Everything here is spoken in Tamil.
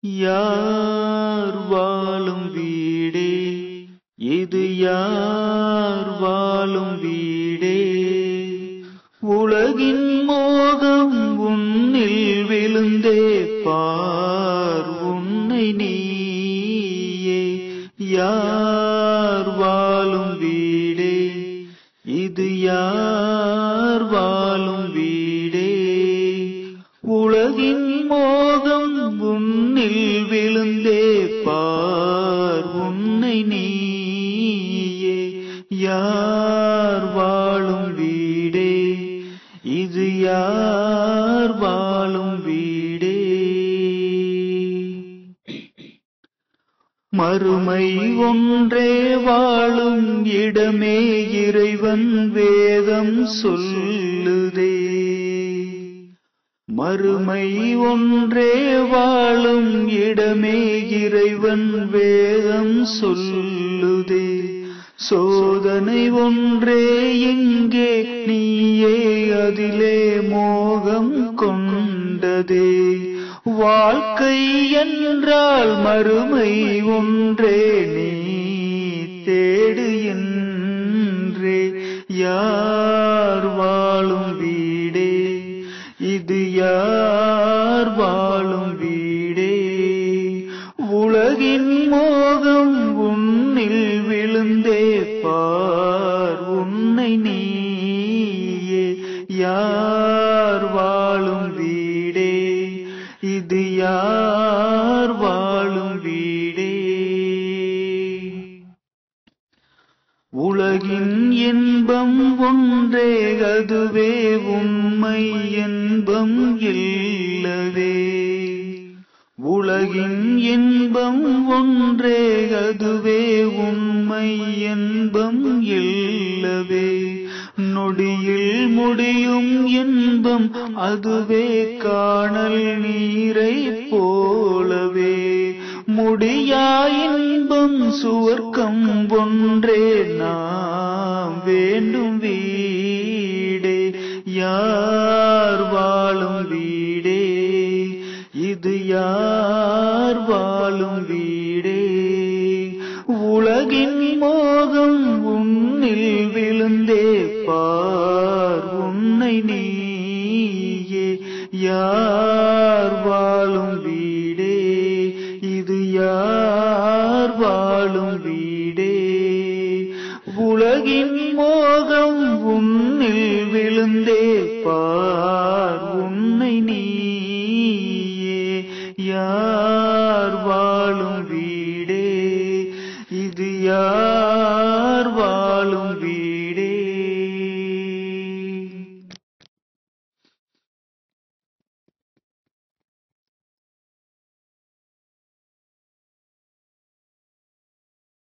யார் வாழும் வீடே இது, யார் வாழும் வீடே? உலகின் மோகம் உன்னில் விழுந்தே பார் உன்னை நீயே. யார் வாழும் வீடே இது, யார் வாழும் வீடே? உலகின் மோகம் உன்னில் விழுந்தே பார் உன்னை நீயே. யார் வாழும் வீடே இது, யார் வாழும் வீடே? மறுமை ஒன்றே வாழும் இடமே இறைவன் வேதம் சொல்லுதே. மறுமை ஒன்றே வாழும் இடமே இறைவன் வேதம் சொல்லுதே. சோதனை ஒன்றே இங்கே நீயே அதிலே மோகம் கொண்டதே. வாழ்க்கை என்றால் மறுமை ஒன்றே நீ தேடு என்றே. யார் வாழும் வீடே இது, யார் வாழும் வீடே? உலகின் மோகம் உன்னில் விழுந்தே பார் உன்னை நீயே. யார் வாழும் வீடே இது, யார் வாழும் வீடே? உலகின் இன்பம் ஒன்றே அதுவே உண்மை என்பம் இல்லவே. உலகின் இன்பம் ஒன்றே அதுவே உண்மை என்பம் இல்லவே. நொடியில் முடியும் இன்பம் அதுவே காணல் நீரை போலவே. முடியா இன்பம் சுவர்க்கம் ஒன்றே நாம் வேண்டும் வீடே. யார் வாழும் வீடே இது, யார் வாழும் வீடே? உலகின் மோகம் உன்னில் விழுந்தே பார் உன்னை நீயே. யார் வாழும் வீடே இது, யார் வாழும் வீடே? உலகின் மோகம் உன்னில் விழுந்தே பார் உன்னை நீயே. யார் வாழும் வீடே இது, யார்